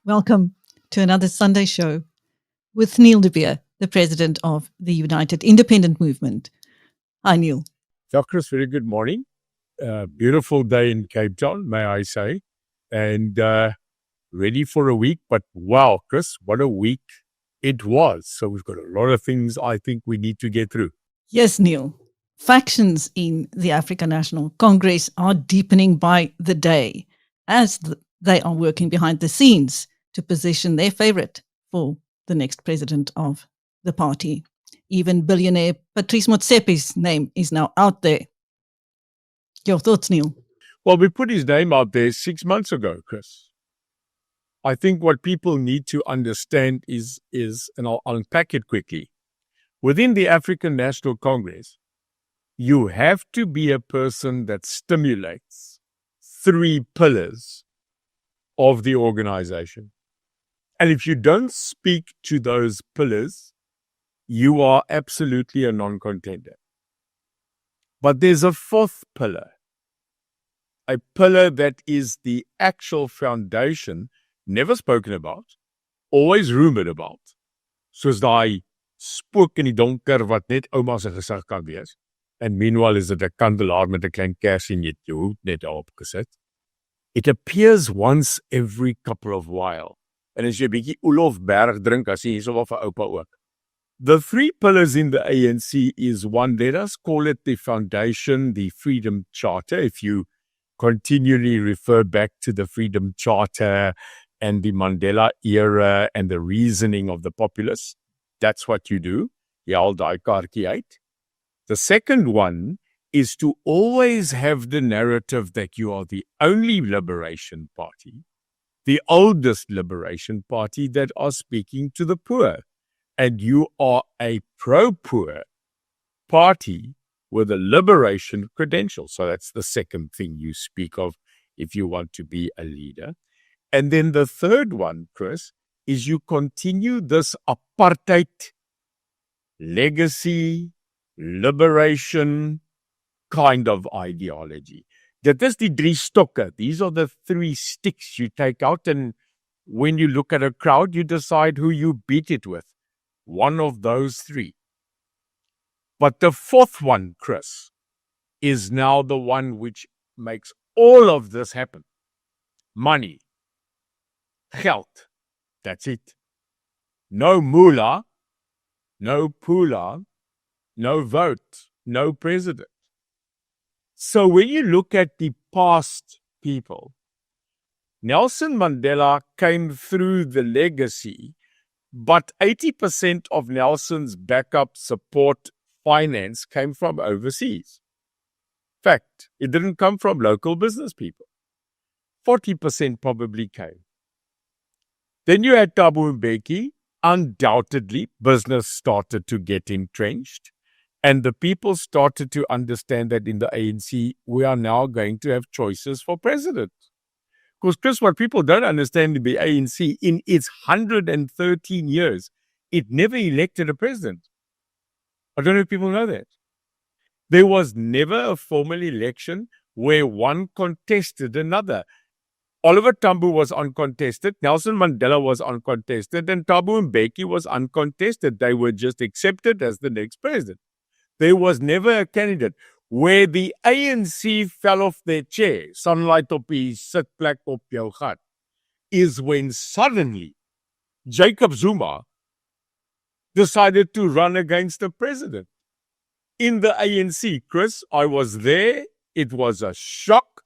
Welcome to another Sunday show with Neil de Beer, the president of the United Independent Movement. Hi, Neil. Yeah, Chris, very good morning. Beautiful day in Cape Town, may I say. And ready for a week. But wow, Chris, what a week it was. So we've got a lot of things I think we need to get through. Yes, Neil. Factions in the African National Congress are deepening by the day as they are working behind the scenes to position their favorite for the next president of the party. Even billionaire Patrice Motsepe's name is now out there. Your thoughts, Neil? Well, we put his name out there 6 months ago, Chris. I think what people need to understand is, and I'll unpack it quickly. Within the African National Congress, you have to be a person that stimulates 3 pillars of the organization. And if you don't speak to those pillars, you are absolutely a non-contender. But there's a 4th pillar, a pillar that is the actual foundation, never spoken about, always rumored about, soos daai spook in die donker wat net ouma se gesig kan wees. And meanwhile is it 'n kandelaar met 'n klein kers en jy het jou hoed net daarop gesit. It appears once every couple of while. En as jy 'n bietjie Olofberg drink, as jy hierso vir oupa ook. The 3 pillars in the ANC is one, let us call it the foundation, the Freedom Charter. If you continually refer back to the Freedom Charter and the Mandela era and the reasoning of the populace, that's what you do. Jy haal daai kaartjie uit. The second one is to always have the narrative that you are the only liberation party, the oldest liberation party that are speaking to the poor. And you are a pro-poor party with a liberation credential. So that's the second thing you speak of if you want to be a leader. And then the third one, Chris, is you continue this apartheid legacy, liberation kind of ideology. Dit is die 3 stokke. These are the 3 sticks you take out, and when you look at a crowd, you decide who you beat it with. One of those 3. But the 4th one, Chris, is now the one which makes all of this happen. Money. Geld. That's it. No moolah, no pula, no vote, no president. So when you look at the past people, Nelson Mandela came through the legacy, but 80% of Nelson's backup support finance came from overseas. In fact, it didn't come from local business people. 40% probably came. Then you had Thabo Mbeki. Undoubtedly, business started to get entrenched. And the people started to understand that in the ANC, we are now going to have choices for president. Because, Chris, what people don't understand in the ANC, in its 113 years, it never elected a president. I don't know if people know that. There was never a formal election where one contested another. Oliver Tambo was uncontested, Nelson Mandela was uncontested, and Thabo Mbeki was uncontested. They were just accepted as the next president. There was never a candidate. Where the ANC fell off their chair, sunlight op die sitplek op jou gat, is when suddenly Jacob Zuma decided to run against the president. In the ANC, Chris, I was there. It was a shock.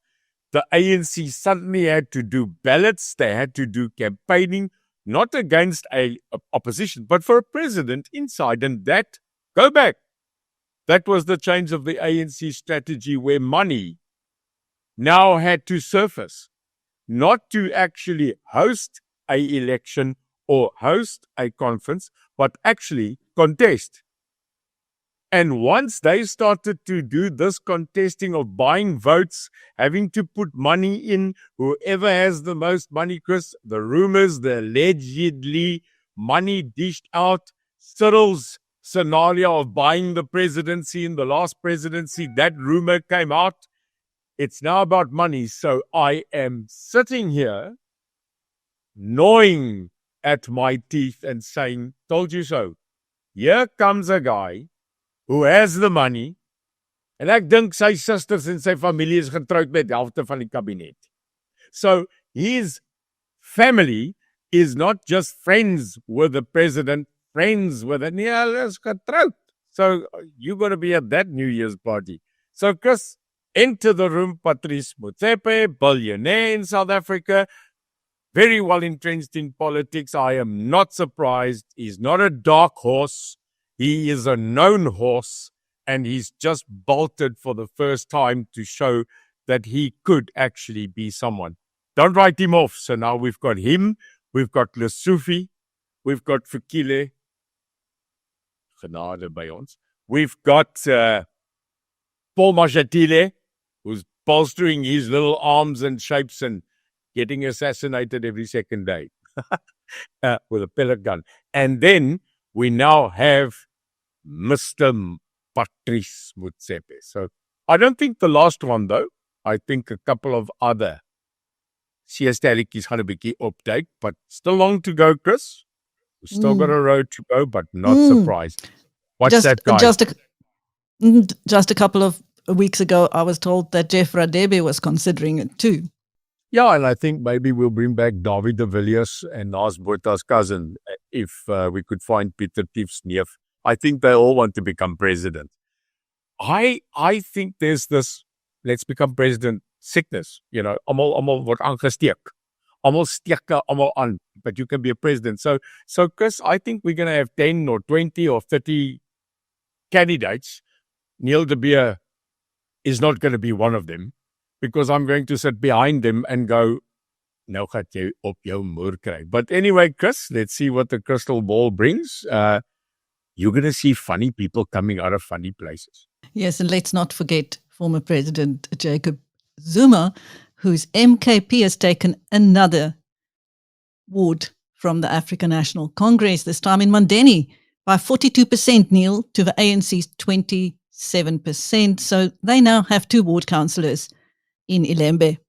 The ANC suddenly had to do ballots. They had to do campaigning, not against a opposition, but for a president inside. And that, go back. That was the change of the ANC strategy, where money now had to surface, not to actually host an election or host a conference, but actually contest. And once they started to do this contesting of buying votes, having to put money in, whoever has the most money, Chris, the rumors, the allegedly money dished out, Cyril's scenario of buying the presidency in the last presidency, that rumor came out. It's now about money. So I am sitting here gnawing at my teeth and saying, told you so. Here comes a guy who has the money, en ek dink sy susters en sy familie is getroud met die helfte van die kabinet. So his family is not just friends with the president, friends with it. Yeah, hulle is getroud. So you got to be at that New Year's party. So Chris, enter the room, Patrice Motsepe, billionaire in South Africa, very well entrenched in politics. I am not surprised. He's not a dark horse. He is a known horse, and he's just bolted for the first time to show that he could actually be someone. Don't write him off. So now we've got him, we've got Lesotho, we've got Fikile, genade by ons. We've got Paul Mashatile, who's bolstering his little arms and shapes and getting assassinated every second day with a pellet gun. And then we now have Mr. Patrice Motsepe. So I don't think the last one, though. I think a couple of other CSTLikies gaan 'n bietjie update, but still long to go, Chris. We've still got a road to go, but not surprised. What's that guy? Just a couple of weeks ago, I was told that Jeff Radebe was considering it too. Yeah, and I think maybe we'll bring back David de Villiers and Naas Botha's cousin if we could find Pieter Tief's neef. I think they all want to become president. I think there's this let's become president sickness. You know, almal word aangesteek. Almal steek almal aan, but you can be a president. So Chris, I think we're going to have 10 or 20 or 30 candidates. Neil de Beer is not going to be one of them, because I'm going to sit behind them and go, nou gaat jy op jou moer kry. But anyway, Chris, let's see what the crystal ball brings. You're going to see funny people coming out of funny places. Yes, and let's not forget former President Jacob Zuma, whose MKP has taken another ward from the African National Congress, this time in Mandeni, by 42%, Neil, to the ANC's 27%. So they now have 2 ward councillors in Ilembe.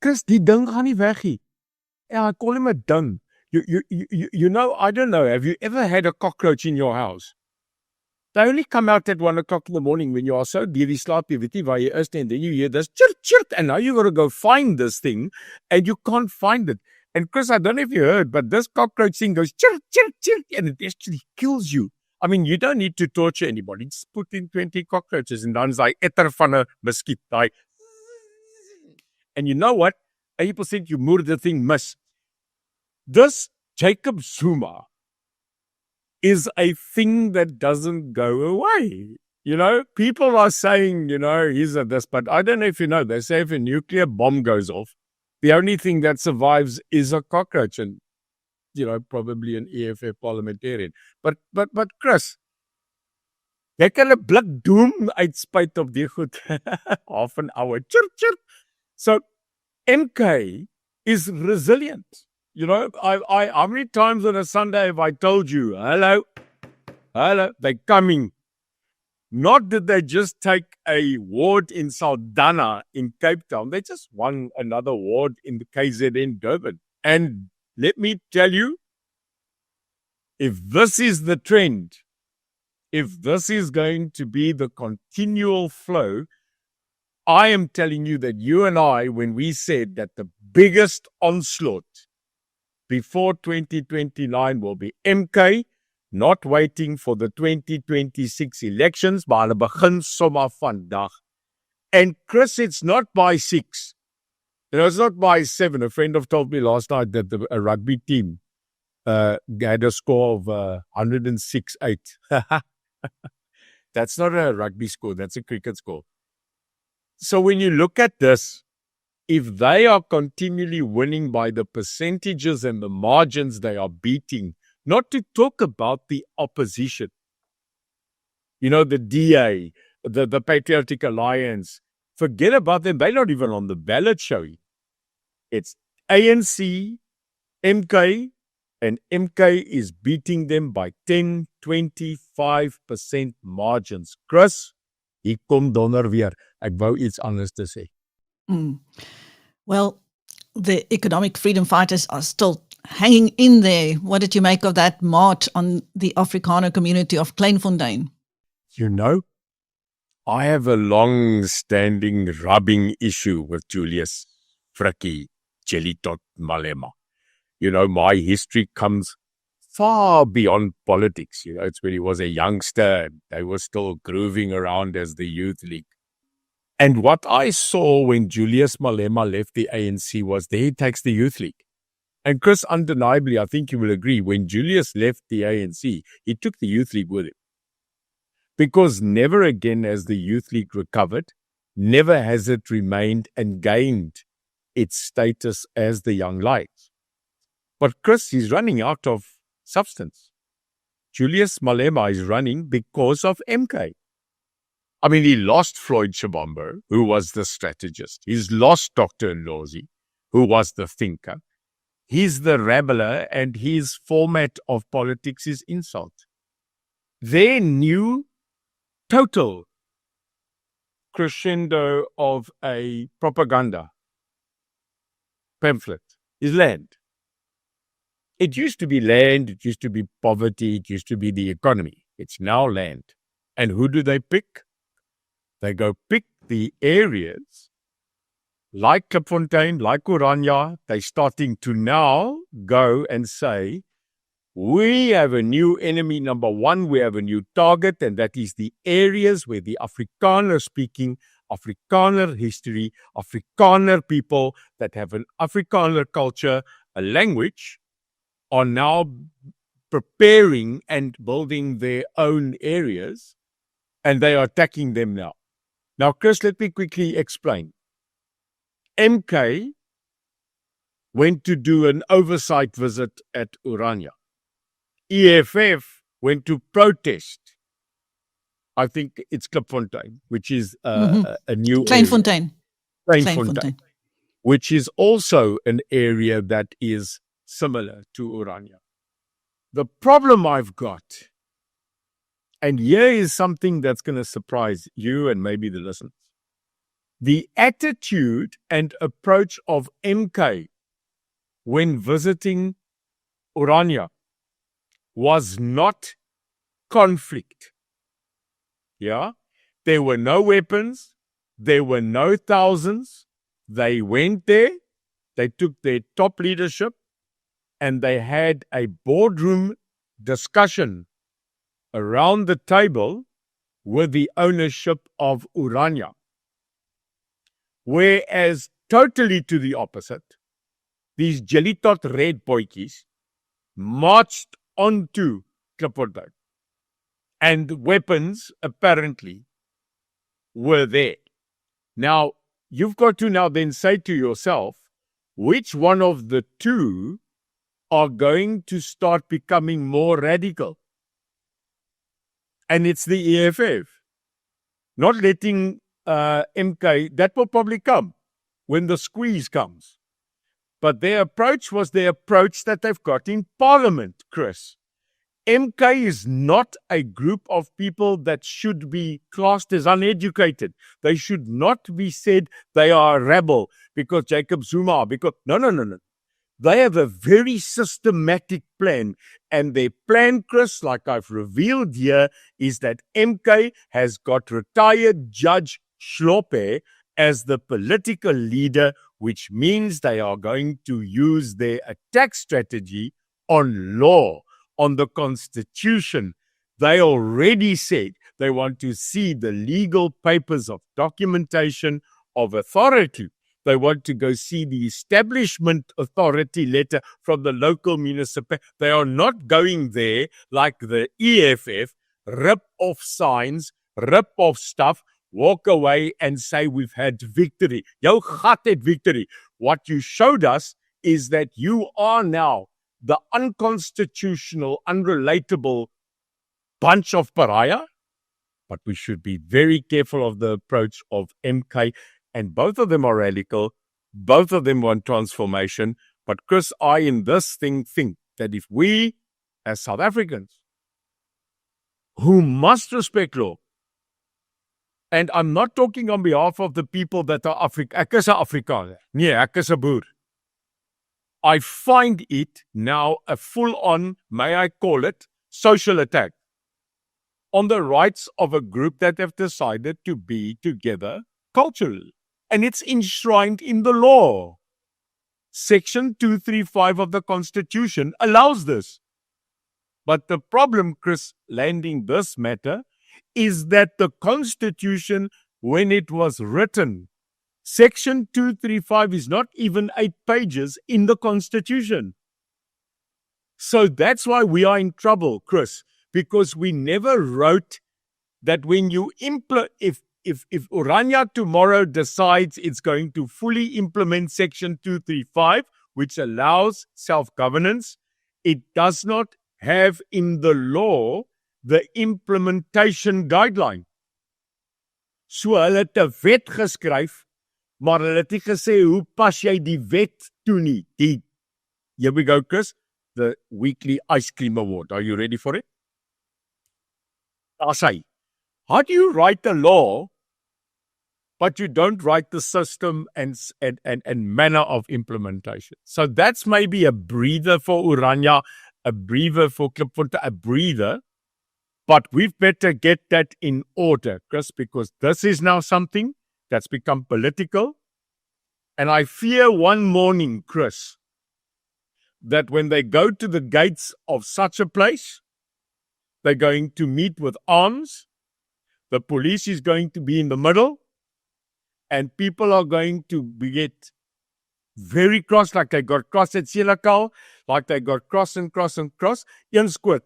Chris, die ding gaan nie weg nie. Yeah, I call him a ding. You know, I don't know, have you ever had a cockroach in your house? They only come out at 1 o'clock in the morning when you are so deeply sleepy, weet jy waar jy is, and then you hear this chirp, chirp, and now you got to go find this thing, and you can't find it. And Chris, I don't know if you heard, but this cockroach thing goes chirp, chirp, chirp, and it actually kills you. I mean, you don't need to torture anybody. Just put in 20 cockroaches, and dan is hy etter van 'n muskiet, daai. And you know what? 80% you moer the thing miss. This Jacob Zuma is a thing that doesn't go away. You know, people are saying, you know, he's a this, but I don't know if you know, they say if a nuclear bomb goes off, the only thing that survives is a cockroach and, you know, probably an EFF parliamentarian. But Chris, jy kan 'n blik doem uitspuit op die goed. Half an hour. Chirp, chirp. So MK is resilient. You know, I how many times on a Sunday have I told you, hello, they're coming. Not that they just take a ward in Saldanha in Cape Town. They just won another ward in the KZN Durban. And let me tell you, if this is the trend, if this is going to be the continual flow, I am telling you that you and I, when we said that the biggest onslaught before 2029 will be MK, not waiting for the 2026 elections, maar hulle begin sommer vandag. And Chris, it's not by 6. You know, it's not by 7. A friend of told me last night that a rugby team had a score of 106-8. That's not a rugby score, that's a cricket score. So when you look at this, if they are continually winning by the percentages and the margins they are beating, not to talk about the opposition, you know, the DA, the Patriotic Alliance, forget about them. They're not even on the ballot showing. It's ANC, MK, and MK is beating them by 10, 25% margins. Chris, hier kom donder weer. Ek wou iets anders te sê. Well, the economic freedom fighters are still hanging in there. What did you make of that march on the Afrikaner community of Kleinfontein? You know, I have a long-standing rubbing issue with Julius Frikkie Jellytot Malema. You know, my history comes far beyond politics. You know, it's when he was a youngster. They were still grooving around as the youth league. And what I saw when Julius Malema left the ANC was there he takes the youth league. And Chris, undeniably, I think you will agree, when Julius left the ANC, he took the youth league with him. Because never again has the youth league recovered, never has it remained and gained its status as the young lights. But Chris, he's running out of substance. Julius Malema is running because of MK. I mean, he lost Floyd Shivambu, who was the strategist. He's lost Dr. Nlozi, who was the thinker. He's the rabbler, and his format of politics is insult. Their new total crescendo of a propaganda pamphlet is land. It used to be land, it used to be poverty, it used to be the economy. It's now land. And who do they pick? They go pick the areas like Klipfontein, like Oranje. They're starting to now go and say, we have a new enemy, number one, we have a new target, and that is the areas where the Afrikaner-speaking, Afrikaner history, Afrikaner people that have an Afrikaner culture, a language, are now preparing and building their own areas, and they are attacking them now. Now, Chris, let me quickly explain. MK went to do an oversight visit at Oranje. EFF went to protest. I think it's Klipfontein, which is a new Kleinfontein. Kleinfontein, which is also an area that is similar to Oranje. The problem I've got, and here is something that's going to surprise you and maybe the listeners. The attitude and approach of MK when visiting Oranje was not conflict. Yeah? There were no weapons. There were no thousands. They went there. They took their top leadership and they had a boardroom discussion around the table with the ownership of Oranje. Whereas totally to the opposite, these Jellytot red boykies marched onto Klipfontein. And weapons, apparently, were there. Now, you've got to now then say to yourself, which one of the two are going to start becoming more radical? And it's the EFF. Not letting MK, that will probably come when the squeeze comes. But their approach was the approach that they've got in Parliament, Chris. MK is not a group of people that should be classed as uneducated. They should not be said they are a rebel because Jacob Zuma, because no. They have a very systematic plan. And their plan, Chris, like I've revealed here, is that MK has got retired Judge Schlope as the political leader, which means they are going to use their attack strategy on law, on the Constitution. They already said they want to see the legal papers of documentation of authority. They want to go see the establishment authority letter from the local municipality. They are not going there like the EFF, rip off signs, rip off stuff, walk away and say we've had victory. Jou gat het victory. What you showed us is that you are now the unconstitutional, unrelatable bunch of pariah. But we should be very careful of the approach of MK. And both of them are radical. Both of them want transformation. But Chris, I in this thing think that if we, as South Africans, who must respect law, and I'm not talking on behalf of the people that are Ek is 'n Afrikaner. Nee, ek is 'n boer. I find it now a full-on, may I call it, social attack on the rights of a group that have decided to be together culturally. And it's enshrined in the law. Section 235 of the Constitution allows this. But the problem, Chris, landing this matter, is that the Constitution, when it was written, Section 235 is not even 8 pages in the Constitution. So that's why we are in trouble, Chris, because we never wrote that when you if Orania tomorrow decides it's going to fully implement Section 235, which allows self-governance, it does not have in the law the implementation guideline. So hulle het 'n wet geskryf, maar hulle het nie gesê hoe pas jy die wet toe nie. Here we go, Chris, the weekly ice cream award. Are you ready for it? As hy, how do you write a law, but you don't write the system and manner of implementation? So that's maybe a breather for Orania, a breather for Klipfontein, a breather. But we've better get that in order, Chris, because this is now something that's become political. And I fear one morning, Chris, that when they go to the gates of such a place, they're going to meet with arms. The police is going to be in the middle. And people are going to get very cross, like they got cross at Silakal, like they got cross and cross and cross. Een skoot.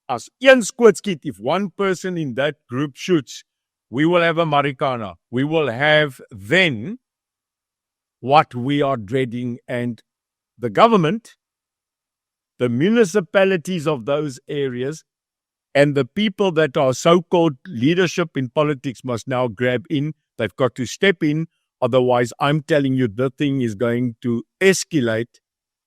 As een skoot skiet, if one person in that group shoots, we will have a Marikana. We will have then what we are dreading, and the government, the municipalities of those areas, and the people that are so-called leadership in politics must now grab in. They've got to step in. Otherwise, I'm telling you, the thing is going to escalate,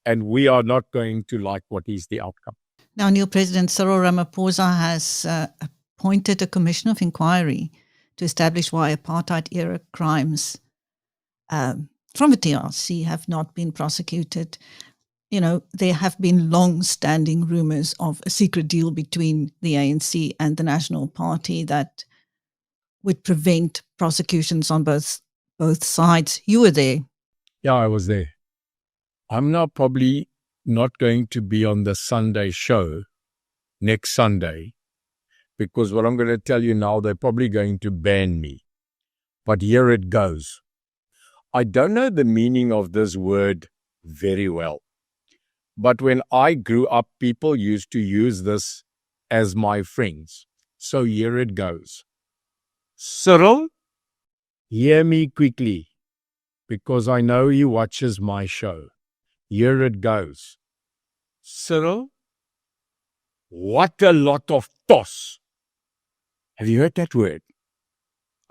and we are not going to like what is the outcome. Now, new President Cyril Ramaphosa has appointed a commission of inquiry to establish why apartheid-era crimes from the TRC have not been prosecuted. You know, there have been long-standing rumors of a secret deal between the ANC and the National Party that would prevent prosecutions on both sides. You were there. Yeah, I was there. I'm now probably not going to be on the Sunday show next Sunday, because what I'm going to tell you now, they're probably going to ban me. But here it goes. I don't know the meaning of this word very well. But when I grew up, people used to use this as my friends. So here it goes. Cyril, hear me quickly, because I know he watches my show. Here it goes. Cyril, what a lot of toss. Have you heard that word?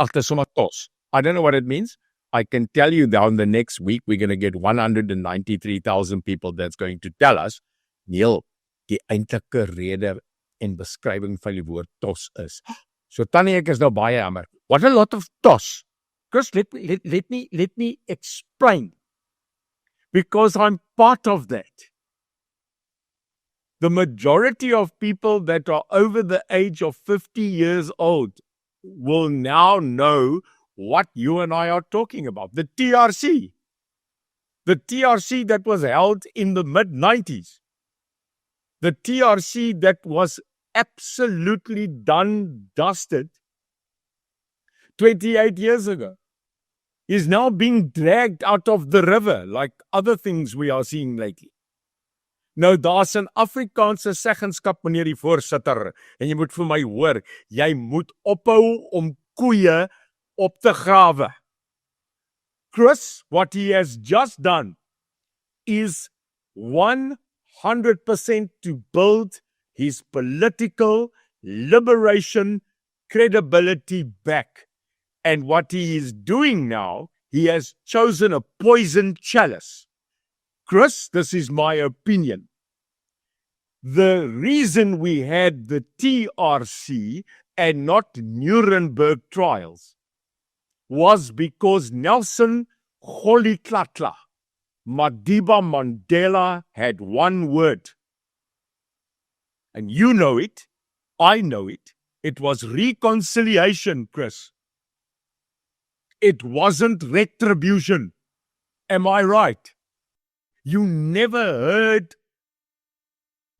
Agtersomma toss. I don't know what it means. I can tell you down the next week, we're going to get 193,000 people that's going to tell us, Neil, die eintlike rede en beskrywing van die woord tos is. So Tannie, ek is nou baie jammer. What a lot of tos. Chris, let me explain. Because I'm part of that. The majority of people that are over the age of 50 years old will now know what you and I are talking about. The TRC. The TRC that was held in the mid-90s. The TRC that was absolutely done, dusted 28 years ago is now being dragged out of the river like other things we are seeing lately. Nou, daar's 'n Afrikaanse seggenskap, meneer die voorsitter, en jy moet vir my hoor, jy moet ophou om koeie op te grawe. Chris, what he has just done is 100% to build his political liberation credibility back. And what he is doing now, he has chosen a poison chalice. Chris, this is my opinion. The reason we had the TRC and not Nuremberg trials was because Nelson Rolihlahla Madiba Mandela had one word. And you know it. I know it. It was reconciliation, Chris. It wasn't retribution. Am I right? You never heard,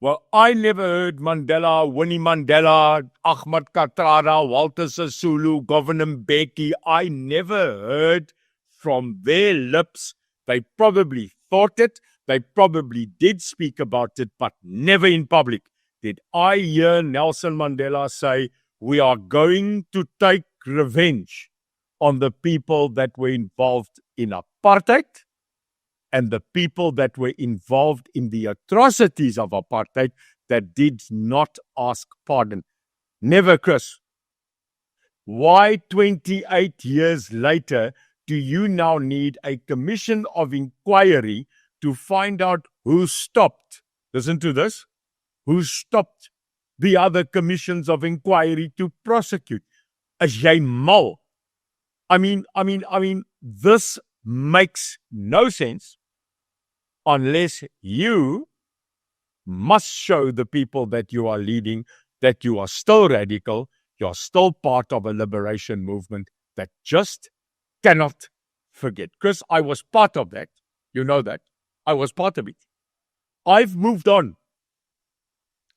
well, I never heard Mandela, Winnie Mandela, Ahmad Katara, Walter Sisulu, Governor Mbeki. I never heard from their lips. They probably thought it. They probably did speak about it, but never in public. Did I hear Nelson Mandela say, we are going to take revenge on the people that were involved in apartheid and the people that were involved in the atrocities of apartheid that did not ask pardon? Never, Chris. Why 28 years later do you now need a commission of inquiry to find out who stopped? Listen to this. Who stopped the other commissions of inquiry to prosecute? As jy mal. I mean, this makes no sense unless you must show the people that you are leading that you are still radical, you're still part of a liberation movement that just cannot forget. Chris, I was part of that. You know that. I was part of it. I've moved on.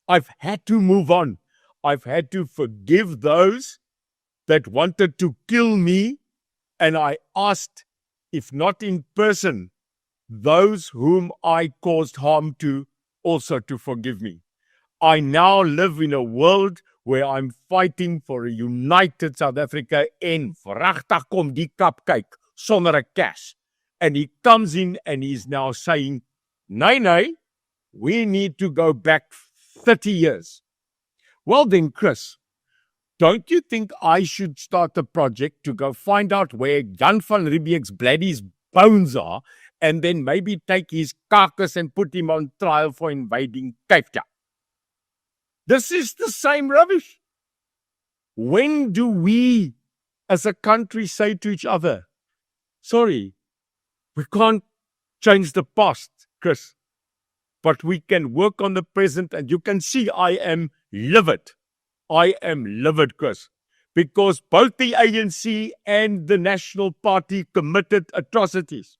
I've had to move on. I've had to forgive those that wanted to kill me, and I asked, if not in person, those whom I caused harm to also to forgive me. I now live in a world where I'm fighting for a united South Africa en vragtig kom die kap kyk sonder 'n cash. And he comes in and he's now saying, nay, we need to go back 30 years. Well then, Chris, don't you think I should start a project to go find out where Jan van Riebeeck's Bladdy's bones are and then maybe take his carcass and put him on trial for invading Cape Town? This is the same rubbish. When do we as a country say to each other, sorry, we can't change the past, Chris, but we can work on the present? And you can see I am livid. I am livid, Chris, because both the ANC and the National Party committed atrocities.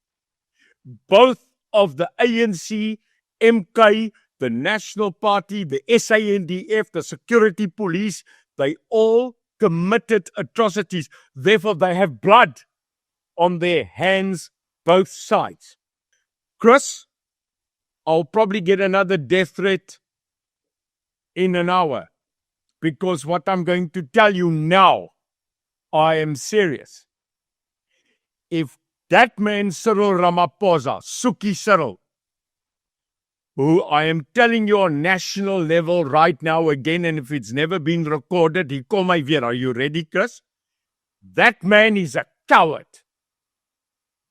Both of the ANC, MK, the National Party, the SANDF, the security police, they all committed atrocities. Therefore, they have blood on their hands, both sides. Chris, I'll probably get another death threat in an hour, because what I'm going to tell you now, I am serious. If that man Cyril Ramaphosa, Suki Cyril, who I am telling you on national level right now again, and if it's never been recorded, he call my weer. Are you ready, Chris? That man is a coward.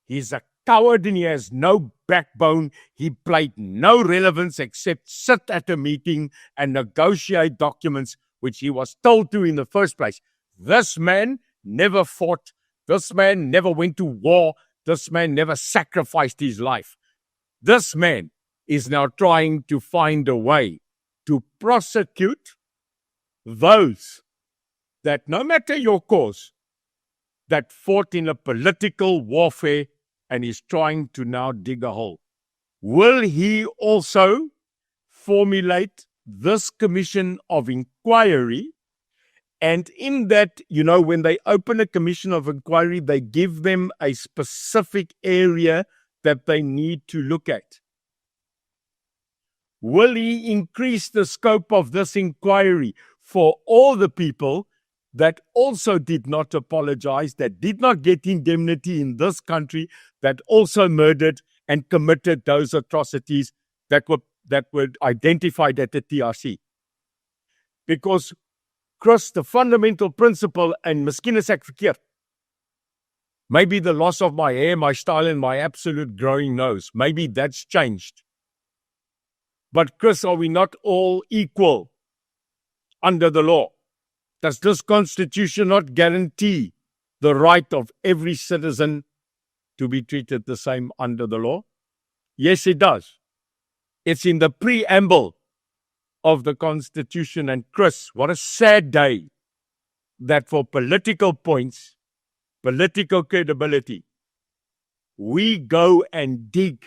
He's a coward and he has no backbone. He played no relevance except sit at a meeting and negotiate documents which he was told to in the first place. This man never fought. This man never went to war. This man never sacrificed his life. This man is now trying to find a way to prosecute those that, no matter your cause, that fought in a political warfare and is trying to now dig a hole. Will he also formulate this commission of inquiry? And in that, when they open a commission of inquiry, they give them a specific area that they need to look at. Will he increase the scope of this inquiry for all the people that also did not apologize, that did not get indemnity in this country, that also murdered and committed those atrocities that were identified at the TRC? Because, Chris, the fundamental principle, and miskien is ek verkeerd, maybe the loss of my hair, my style, and my absolute growing nose, maybe that's changed. But, Chris, are we not all equal under the law? Does this constitution not guarantee the right of every citizen to be treated the same under the law? Yes, it does. It's in the preamble of the Constitution. And Chris, what a sad day that for political points, political credibility, we go and dig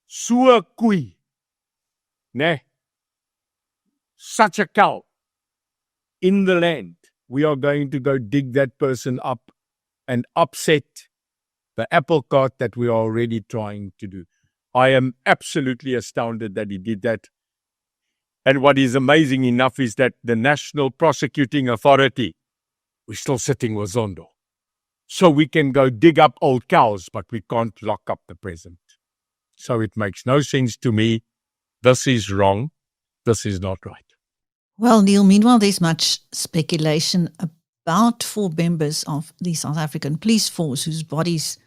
so 'n koei, ne, such a cow in the land. We are going to go dig that person up and upset the apple cart that we are already trying to do. I am absolutely astounded that he did that. And what is amazing enough is that the National Prosecuting Authority, we're still sitting with Zondo. So we can go dig up old cows, but we can't lock up the president. So it makes no sense to me. This is wrong. This is not right. Well, Neil, meanwhile, there's much speculation about 4 members of the South African police force whose bodies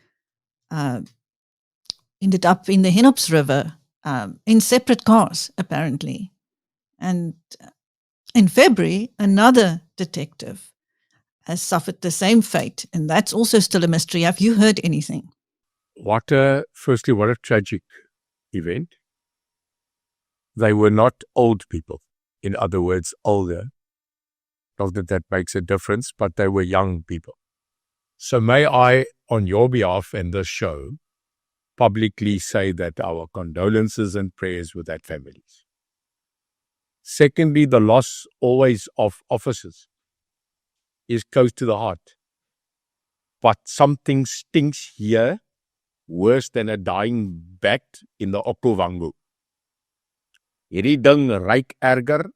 ended up in the Hennops River in separate cars, apparently. And in February, another detective has suffered the same fate, and that's also still a mystery. Have you heard anything? Firstly, what a tragic event. They were not old people. In other words, older. Not that that makes a difference, but they were young people. So may I, on your behalf and this show, publicly say that our condolences and prayers with that families. Secondly, the loss always of officers is close to the heart. But something stinks here worse than a dying bat in the Okuwangu. Hierdie ding ryk erger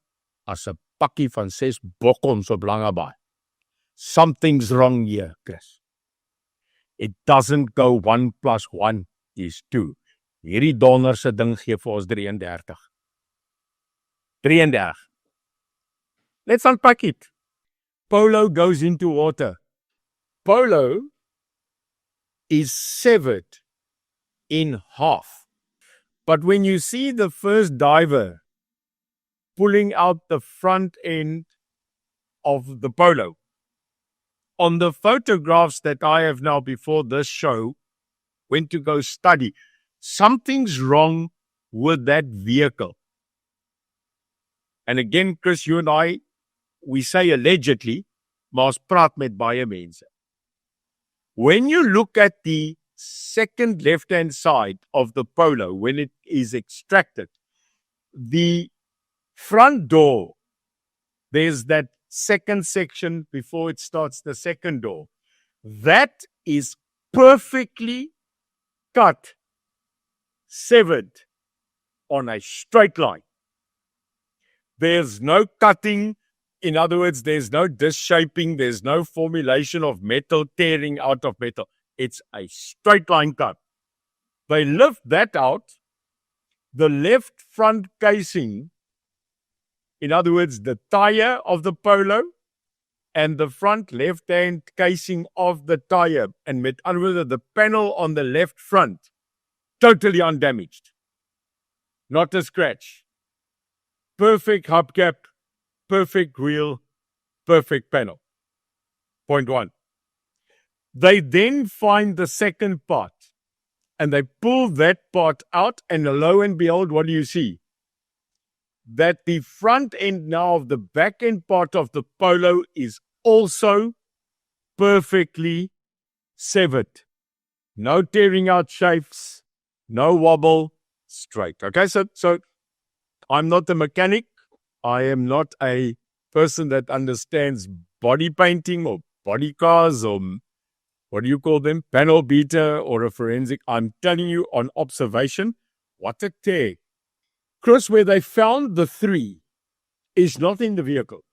as 'n pakkie van 6 bokkons op Langebaai. Something's wrong here, Chris. It doesn't go 1 + 1 is 2. Hierdie donder se ding gee vir ons 33. 33. Let's unpack it. Polo goes into water. Polo is severed in half. But when you see the first diver pulling out the front end of the Polo, on the photographs that I have now before this show went to go study, something's wrong with that vehicle. And again, Chris, you and I, we say allegedly, maar ons praat met baie mense. When you look at the second left-hand side of the Polo, when it is extracted, the front door, there's that second section before it starts the second door. That is perfectly cut, severed on a straight line. There's no cutting. In other words, there's no disc shaping. There's no formulation of metal tearing out of metal. It's a straight line cut. They lift that out. The left front casing, in other words, the tire of the Polo and the front left-hand casing of the tire, and met other words, the panel on the left front, totally undamaged. Not a scratch. Perfect hubcap, perfect wheel, perfect panel. Point 1. They then find the second part and they pull that part out, and lo and behold, what do you see? That the front end now of the back end part of the Polo is also perfectly severed. No tearing out shapes, no wobble, straight. Okay, so I'm not a mechanic. I am not a person that understands body painting or body cars or what do you call them? Panel beater or a forensic. I'm telling you on observation, what a tear. Chris, where they found the 3 is not in the vehicle.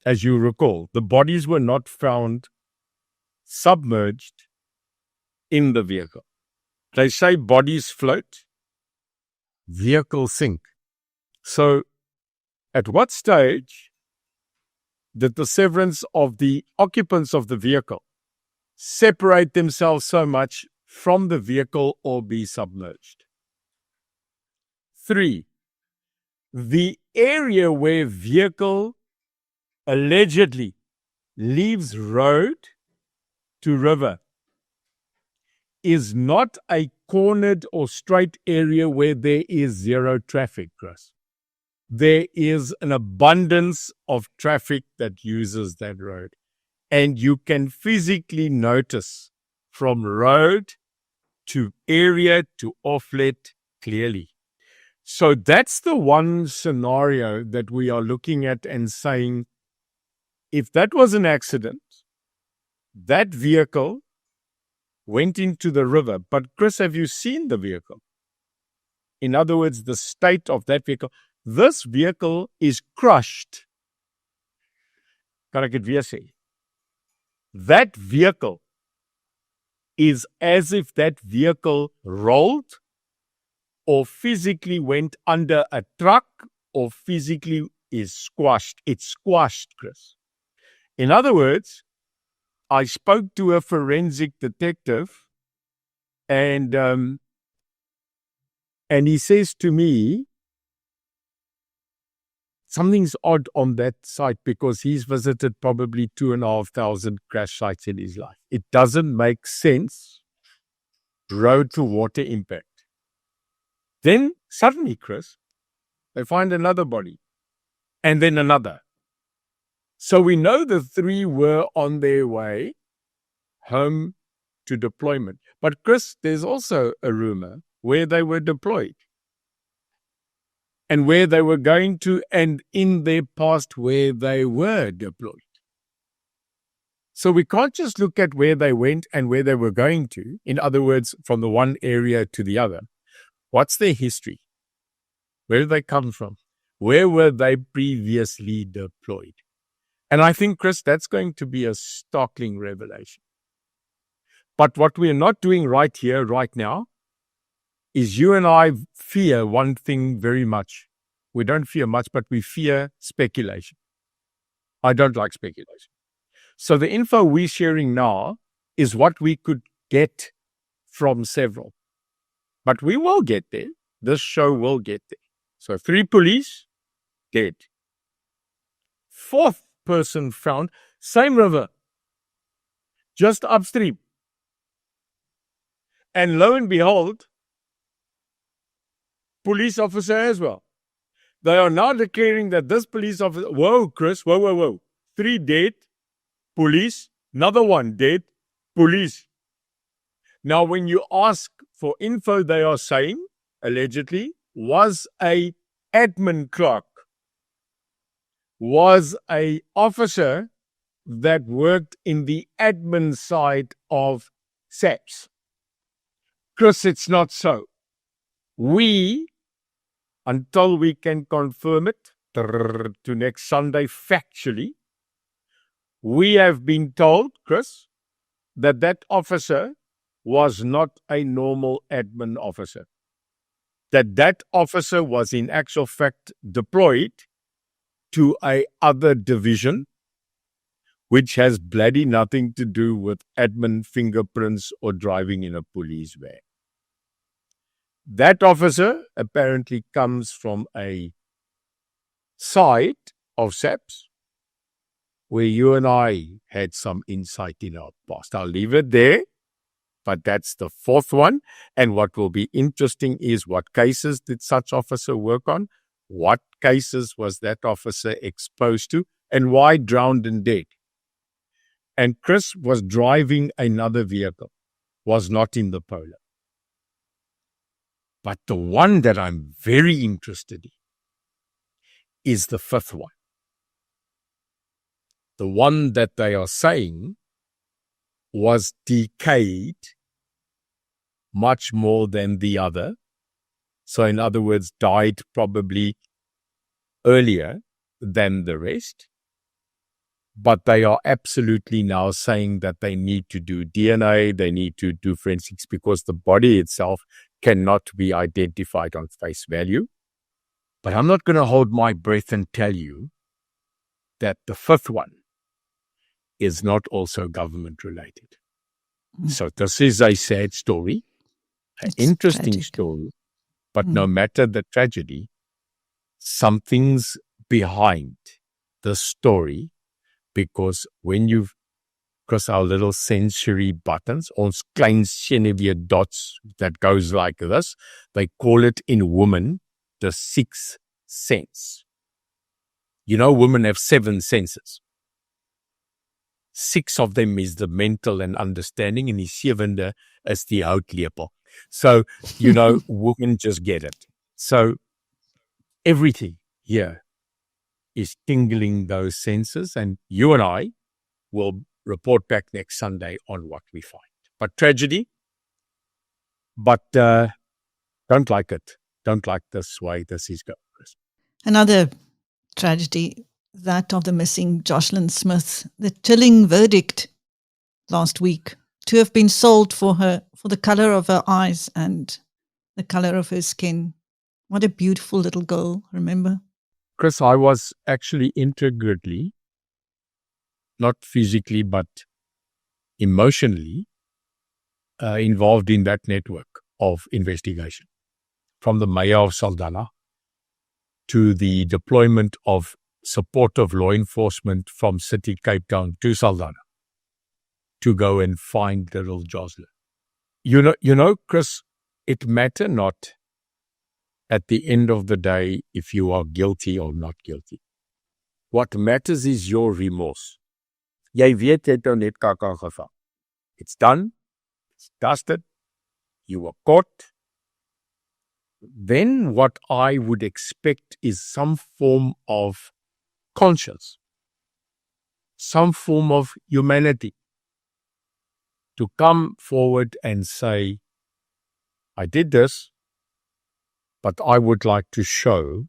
As you recall, the bodies were not found submerged in the vehicle. They say bodies float, vehicles sink. So, at what stage did the severance of the occupants of the vehicle separate themselves so much from the vehicle or be submerged? 3, the area where vehicle allegedly leaves road to river is not a cornered or straight area where there is zero traffic, Chris. There is an abundance of traffic that uses that road. And you can physically notice from road to area to offlet clearly. So that's the one scenario that we are looking at and saying, if that was an accident, that vehicle went into the river. But Chris, have you seen the vehicle? In other words, the state of that vehicle. This vehicle is crushed. Kan ek dit weer sê? That vehicle is as if that vehicle rolled or physically went under a truck or physically is squashed. It's squashed, Chris. In other words, I spoke to a forensic detective and he says to me, something's odd on that site because he's visited probably 2,500 crash sites in his life. It doesn't make sense, road to water impact. Then suddenly, Chris, they find another body and then another. So we know the three were on their way home to deployment. But Chris, there's also a rumor where they were deployed and where they were going to, and in their past where they were deployed. So we can't just look at where they went and where they were going to. In other words, from the one area to the other. What's their history? Where did they come from? Where were they previously deployed? And I think, Chris, that's going to be a startling revelation. But what we are not doing right here, right now, is you and I fear one thing very much. We don't fear much, but we fear speculation. I don't like speculation. So the info we're sharing now is what we could get from several. But we will get there. This show will get there. So 3 police, dead. 4th person found, same river, just upstream. And lo and behold, police officer as well. They are now declaring that this police officer, whoa, Chris, whoa. 3 dead, police, another 1 dead, police. Now, when you ask for info, they are saying, allegedly, was a admin clerk, was a officer that worked in the admin side of SAPS. Chris, it's not so. We, until we can confirm it to next Sunday factually, we have been told, Chris, that that officer was not a normal admin officer. That officer was in actual fact deployed to a other division, which has bloody nothing to do with admin fingerprints or driving in a police van. That officer apparently comes from a side of SAPS where you and I had some insight in our past. I'll leave it there, but that's the 4th one. And what will be interesting is what cases did such officer work on? What cases was that officer exposed to? And why drowned and dead? And Chris was driving another vehicle, was not in the Polo. But the one that I'm very interested in is the 5th one. The one that they are saying was decayed much more than the other. So in other words, died probably earlier than the rest. But they are absolutely now saying that they need to do DNA, they need to do forensics because the body itself cannot be identified on face value. But I'm not going to hold my breath and tell you that the 5th one is not also government related. So this is a sad story, an interesting story, but no matter the tragedy, something's behind the story, because when you've Because our little sensory buttons, ons klein senuwee dots that goes like this, they call it in women the sixth sense. You know, women have 7 senses. 6 of them is the mental and understanding, and die 7de is die houtlepel. So, you know, women just get it. So, everything here is tingling those senses, and you and I will report back next Sunday on what we find. But tragedy, but don't like it. Don't like this way this is going. Another tragedy, that of the missing Joshlin Smith, the chilling verdict last week to have been sold for the color of her eyes and the color of her skin. What a beautiful little girl, remember? Chris, I was actually integrally, not physically, but emotionally involved in that network of investigation. From the mayor of Saldanha to the deployment of supportive law enforcement from City Cape Town to Saldanha to go and find little Joshlin. You know, Chris, it matter not at the end of the day if you are guilty or not guilty. What matters is your remorse. Jy weet jy het nou net kaka gevang. It's done. It's dusted. You were caught. Then what I would expect is some form of conscience, some form of humanity to come forward and say, I did this, but I would like to show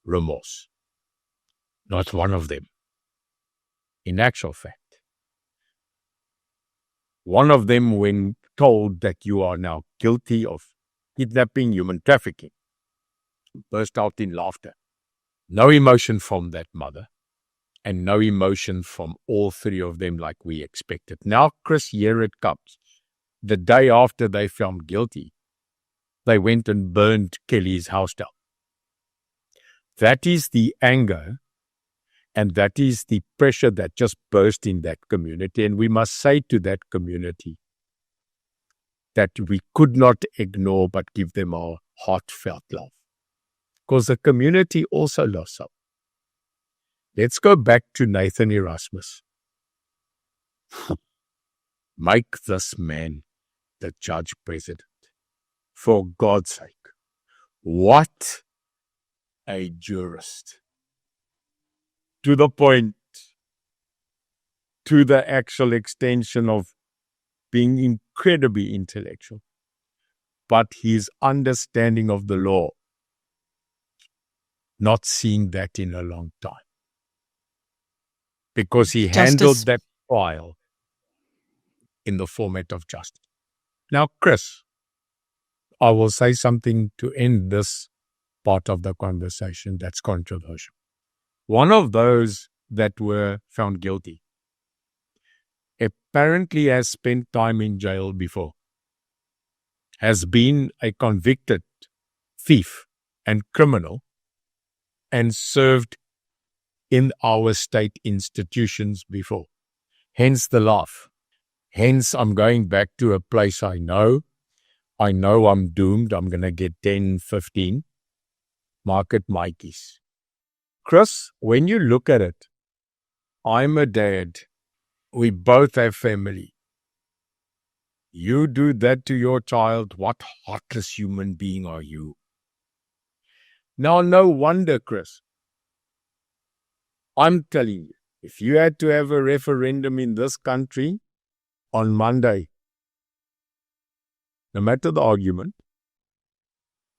remorse. Not one of them. In actual fact, one of them, when told that you are now guilty of kidnapping, human trafficking, burst out in laughter. No emotion from that mother, and no emotion from all 3 of them like we expected. Now, Chris, here it comes. The day after they found guilty, they went and burned Kelly's house down. That is the anger, and that is the pressure that just burst in that community. And we must say to that community that we could not ignore but give them our heartfelt love. Because the community also lost some. Let's go back to Nathan Erasmus. Make this man the judge president. For God's sake. What a jurist. To the point, to the actual extension of being incredibly intellectual. But his understanding of the law, not seeing that in a long time. Because he handled that trial in the format of justice. Now, Chris, I will say something to end this part of the conversation that's controversial. One of those that were found guilty apparently has spent time in jail before, has been a convicted thief and criminal, and served in our state institutions before. Hence the laugh. Hence I'm going back to a place I know I'm doomed. I'm going to get 10, 15. Market Mikeys. Chris, when you look at it, I'm a dad. We both have family. You do that to your child, what heartless human being are you? Now, no wonder, Chris. I'm telling you, if you had to have a referendum in this country on Monday, no matter the argument,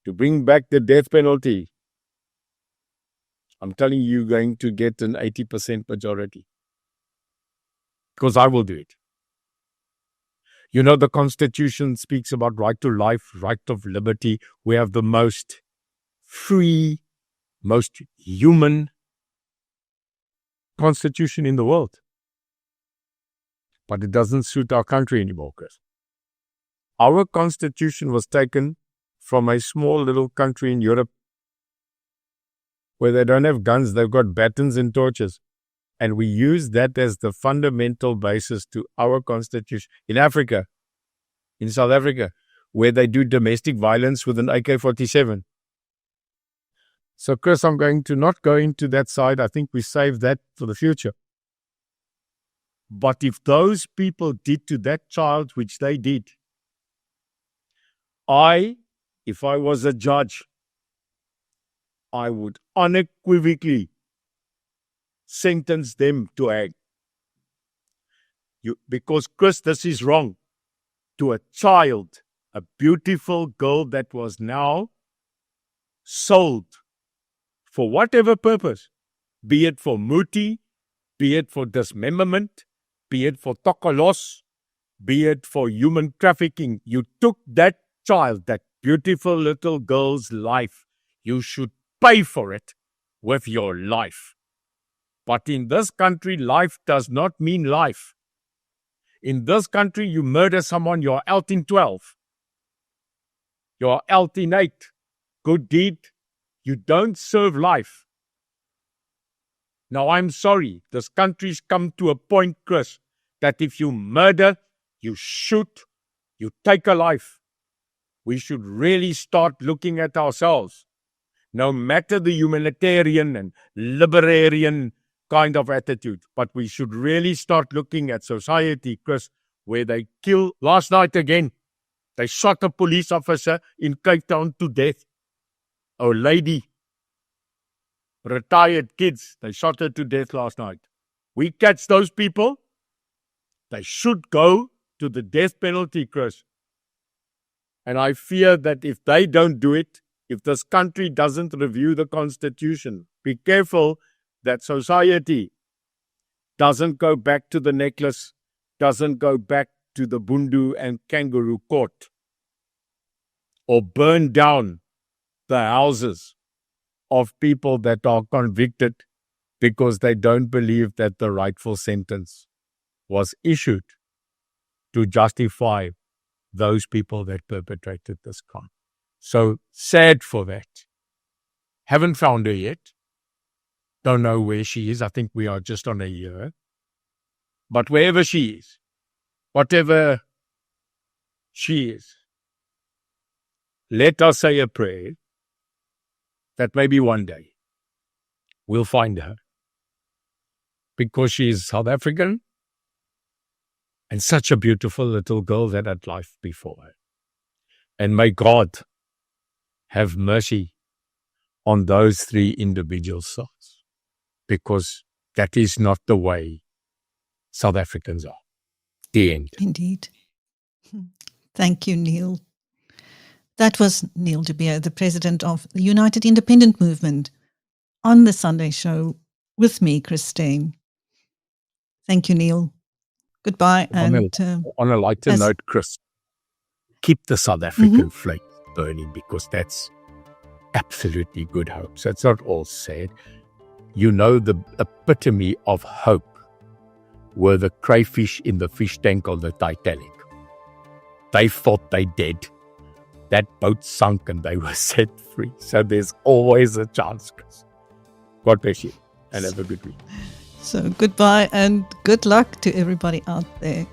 to bring back the death penalty, I'm telling you, you're going to get an 80% majority. Because I will do it. You know, the Constitution speaks about right to life, right of liberty. We have the most free, most human constitution in the world. But it doesn't suit our country anymore, Chris. Our constitution was taken from a small little country in Europe where they don't have guns, they've got batons and torches. And we use that as the fundamental basis to our constitution. In Africa, in South Africa, where they do domestic violence with an AK-47. So, Chris, I'm going to not go into that side. I think we save that for the future. But if those people did to that child, which they did, if I was a judge, I would unequivocally sentence them to hang. Because, Chris, this is wrong. To a child, a beautiful girl that was now sold for whatever purpose, be it for muti, be it for dismemberment, be it for tokolos, be it for human trafficking. You took that child, that beautiful little girl's life. You should pay for it with your life. But in this country, life does not mean life. In this country, you murder someone, you're out in 12. You're out in 8. Good deed. You don't serve life. Now, I'm sorry. This country's come to a point, Chris, that if you murder, you shoot, you take a life. We should really start looking at ourselves. No matter the humanitarian and libertarian kind of attitude, but we should really start looking at society, Chris, where they kill. Last night again, they shot a police officer in Cape Town to death. A lady, retired kids, they shot her to death last night. We catch those people, they should go to the death penalty, Chris. And I fear that if they don't do it, if this country doesn't review the constitution, be careful that society doesn't go back to the necklace, doesn't go back to the bundu and kangaroo court, or burn down the houses of people that are convicted because they don't believe that the rightful sentence was issued to justify those people that perpetrated this crime. So sad for that. Haven't found her yet. Don't know where she is. I think we are just on a year. But wherever she is, whatever she is, let us say a prayer that maybe one day we'll find her, because she is South African and such a beautiful little girl that had life before her. And may God have mercy on those 3 individual souls, because that is not the way South Africans are. The end. Indeed. Thank you, Neil. That was Neil de Beer, the president of the United Independent Movement, on the Sunday show with me, Christine. Thank you, Neil. Goodbye. On a lighter note, Chris, keep the South African flag burning, because that's absolutely good hope. So it's not all sad. You know, the epitome of hope were the crayfish in the fish tank of the Titanic. They thought they dead. That boat sunk and they were set free. So there's always a chance, Chris. God bless you and have a good week. So goodbye and good luck to everybody out there.